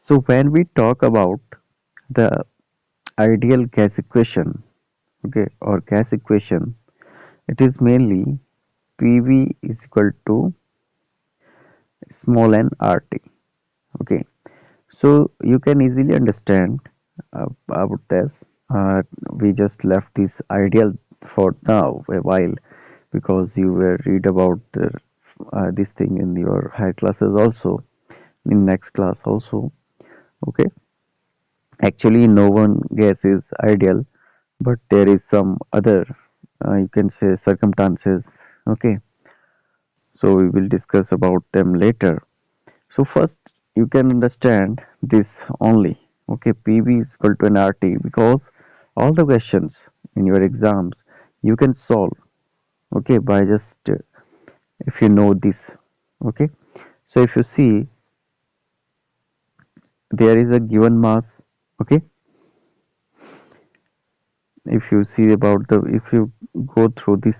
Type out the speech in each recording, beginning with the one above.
So when we talk about the ideal gas equation, okay, or gas equation, it is mainly PV is equal to small n RT. Okay, so you can easily understand about this. Uh, we just left this ideal for now a while because you were read about this thing in your higher classes also, in next class also. Okay, actually no one gas is ideal, but there is some other you can say circumstances. Okay, so we will discuss about them later. So first you can understand this only. Okay, PV is equal to an RT because all the questions in your exams you can solve. Okay, by just if you know this. Okay, so if you see there is a given mass. Okay, if you see about the if you go through this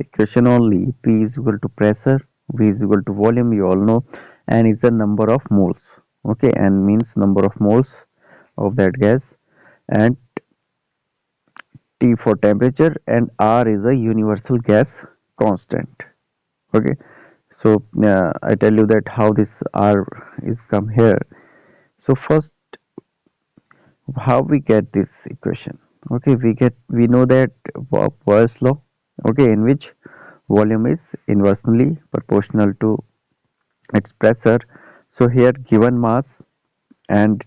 equation only, P is equal to pressure, V is equal to volume, you all know, and is the number of moles. Okay, and means number of moles of that gas, and T for temperature, and R is a universal gas constant. Okay, so I tell you that how this R is come here. So first, how we get this equation? Okay, we know that Boyle's law. Okay, in which volume is inversely proportional to its pressure. So here given mass and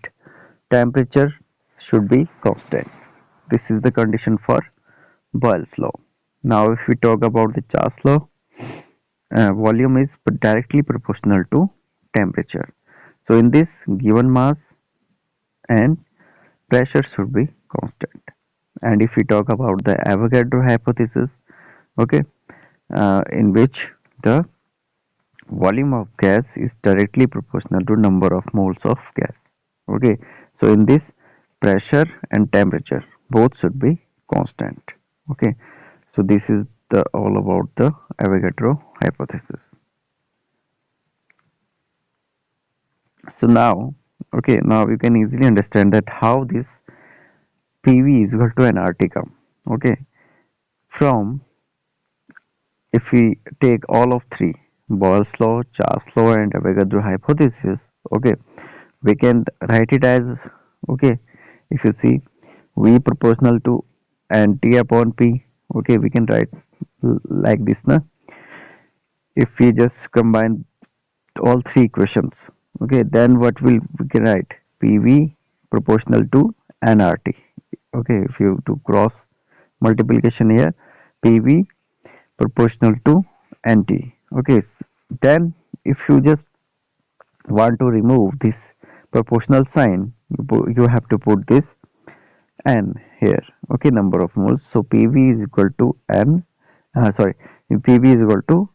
temperature should be constant. This is the condition for Boyle's law. Now if we talk about the Charles law, volume is directly proportional to temperature. So in this given mass and pressure should be constant. And if we talk about the Avogadro hypothesis, okay, in which the volume of gas is directly proportional to number of moles of gas. Okay, so in this pressure and temperature both should be constant. Okay, so this is the all about the Avogadro hypothesis. So now, okay, now you can easily understand that how this PV is equal to an RT come. Okay, from if we take all of three, Boyle's law, Charles law, and Avogadro hypothesis, okay, we can write it as, okay, if you see V proportional to and T upon P, okay, we can write like this, na? If we just combine all three equations, okay, then what will we can write? PV proportional to nRT. Okay, if you do cross multiplication here, PV proportional to NT. Okay, then if you just want to remove this proportional sign, you have to put this n here. Okay, number of moles. So PV is equal to n. Sorry, PV is equal to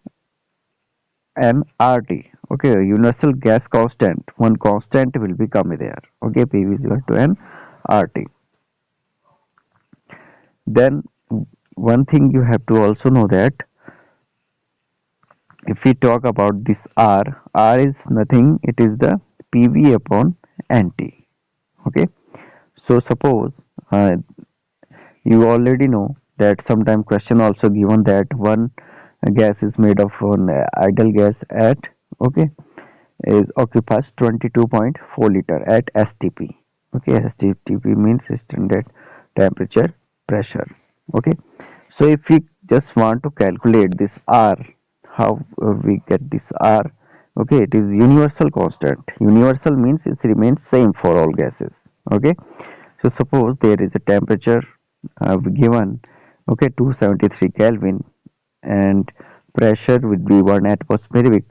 nRT. Okay, universal gas constant. One constant will become there. Okay, PV is equal to nRT. Then one thing you have to also know that if we talk about this R is nothing. It is the PV upon NT. Okay, so suppose you already know that sometime question also given that one gas is made of one ideal gas at okay is occupies 22.4 liter at STP. Okay, STP means standard temperature pressure. Okay, so if we just want to calculate this R, how we get this R? Okay, it is universal constant. Universal means it remains same for all gases. Okay, so suppose there is a temperature given, okay, 273 Kelvin, and pressure would be 1 atmospheric.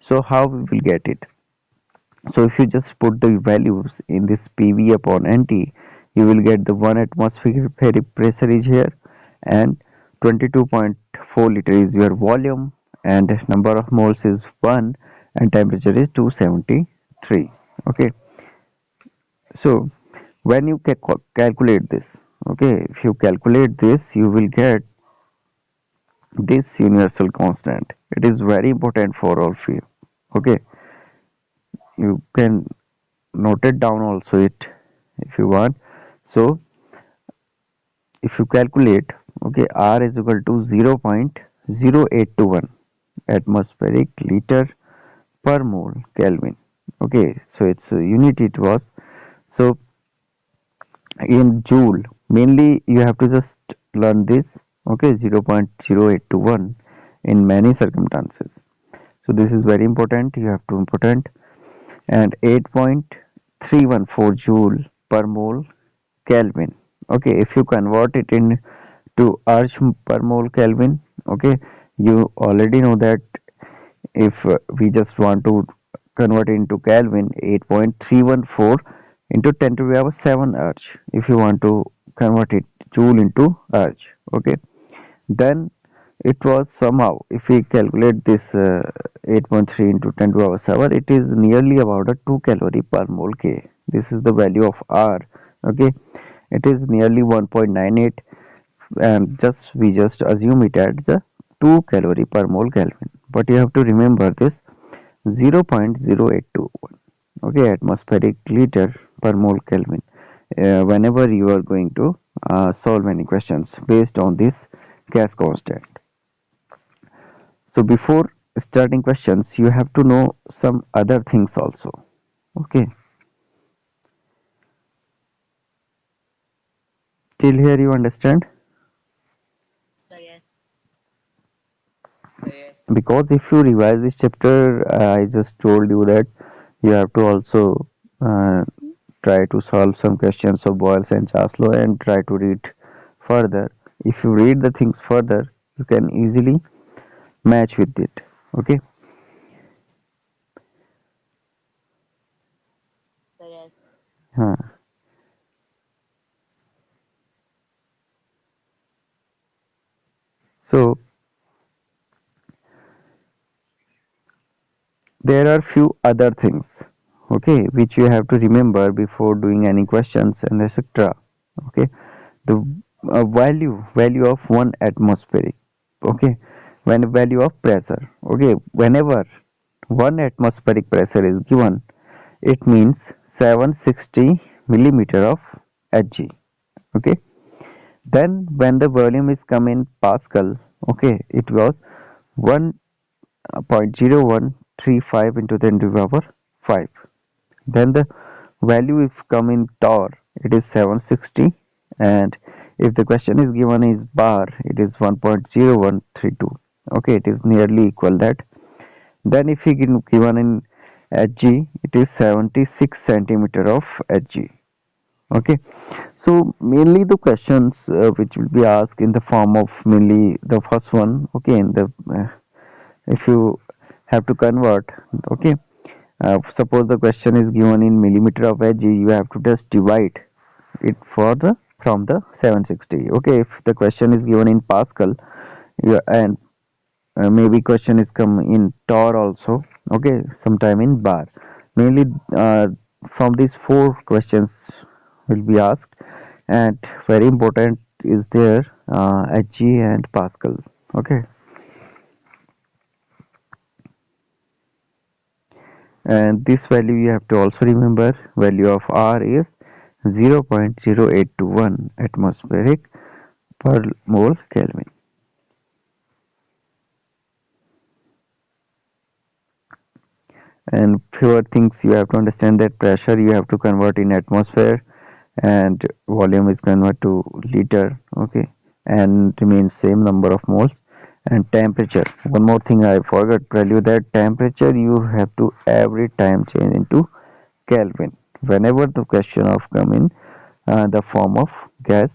So how we will get it? So if you just put the values in this PV upon NT, you will get the 1 atmospheric pressure is here, and 22.4 liter is your volume, and number of moles is 1, and temperature is 273. Okay, so when you calculate this, okay, if you calculate this, you will get this universal constant. It is very important for all of you. Okay, you can note it down also it if you want. So if you calculate, okay, R is equal to 0.0821 atmospheric liter per mole Kelvin. Okay, so its unit it was. So in joule, mainly you have to just learn this, okay, 0.0821 in many circumstances. So this is very important, you have to important. And 8.314 joule per mole Kelvin. Okay, if you convert it in to Arch per mole Kelvin, okay, you already know that if we just want to convert it into Kelvin, 8.314 into 10 to the power 7 Arch. If you want to convert it joule into Arch, okay, then it was somehow, if we calculate this 8.3 into 10 to the power 7, it is nearly about a 2 calorie per mole K. This is the value of R. Okay, it is nearly 1.98, and we just assume it at the 2 calorie per mole Kelvin. But you have to remember this 0.0821, okay, atmospheric liter per mole Kelvin. Whenever you are going to solve any questions based on this gas constant. So before starting questions, you have to know some other things also. Okay, till here you understand? So yes. So yes. Because if you revise this chapter, I just told you that you have to also uh, try to solve some questions of Boyle's and Chaslow and try to read further. If you read the things further, you can easily match with it. Okay. So yes. Huh. So there are few other things, okay, which you have to remember before doing any questions and etc. Okay, the value of one atmospheric, okay, when value of pressure, okay, whenever one atmospheric pressure is given, it means 760 millimeter of Hg. Okay, then when the volume is come in Pascal, okay, it was 1.0135 into 10 to the power 5. Then the value if come in torr, it is 760, and if the question is given is bar, it is 1.0132. Okay, it is nearly equal that. Then if he given in Hg, it is 76 centimeter of Hg. Okay, so mainly the questions which will be asked in the form of mainly the first one. Okay, in the if you have to convert, okay, suppose the question is given in millimeter of Hg, you have to just divide it for the from the 760. Okay, if the question is given in Pascal, and maybe question is come in torr also, okay, sometime in bar. Mainly from these four questions will be asked, and very important is there Hg and Pascal. Okay, and this value you have to also remember, value of R is 0.0821 atmospheric per mole Kelvin. And fewer things you have to understand, that pressure you have to convert in atmosphere, and volume is convert to liter, okay, and remains same number of moles. And temperature, one more thing I forgot to tell you, that temperature you have to every time change into Kelvin whenever the question of come in the form of gas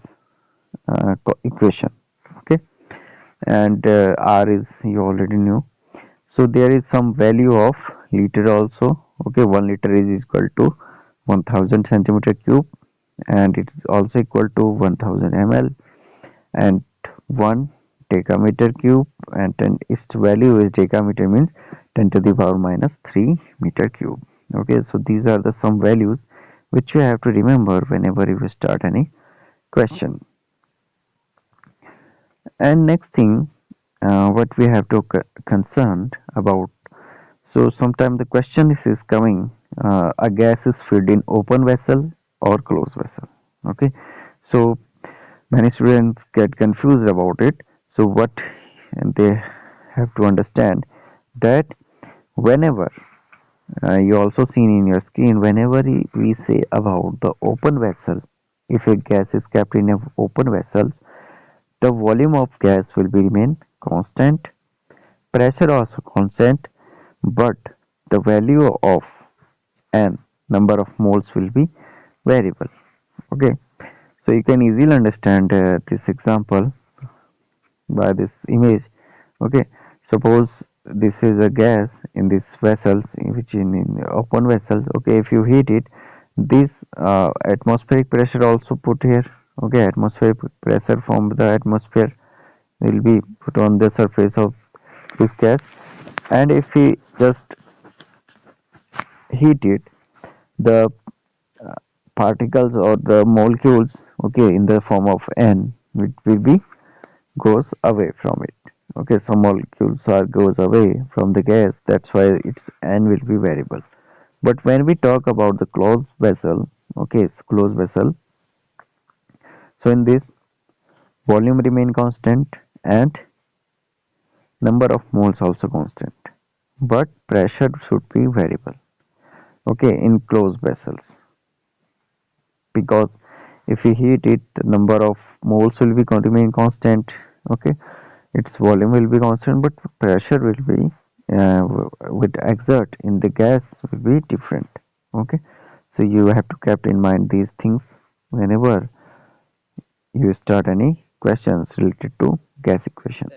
equation. Okay, and R is you already knew. So there is some value of liter also. Okay, 1 liter is equal to 1000 centimeter cube, and it is also equal to 1000 ml, and 1 decameter cube, and then its value is decameter means 10 to the power minus 3 meter cube. Okay, so these are the some values which you have to remember whenever you start any question. And next thing, what we have to concerned about, So sometimes the question is coming, a gas is filled in open vessel or closed vessel. Okay, so many students get confused about it. So what they have to understand that whenever you also seen in your screen, whenever we say about the open vessel, if a gas is kept in a open vessel, the volume of gas will be remain constant, pressure also constant, but the value of n number of moles will be variable. Okay, so you can easily understand this example by this image. Okay, suppose this is a gas in this vessels which in open vessels. Okay, if you heat it, this atmospheric pressure also put here. Okay, atmospheric pressure from the atmosphere will be put on the surface of this gas, and if we just heat it, the particles or the molecules, okay, in the form of n, which will be goes away from it. Okay, some molecules are goes away from the gas, that's why its n will be variable. But when we talk about the closed vessel, okay, it's closed vessel, so in this volume remain constant and number of moles also constant, but pressure should be variable. Okay, in closed vessels, because if we heat it, the number of moles will be remain constant. Okay, its volume will be constant, but pressure will be would exert in the gas will be different. Okay, so you have to keep in mind these things whenever you start any questions related to gas equation.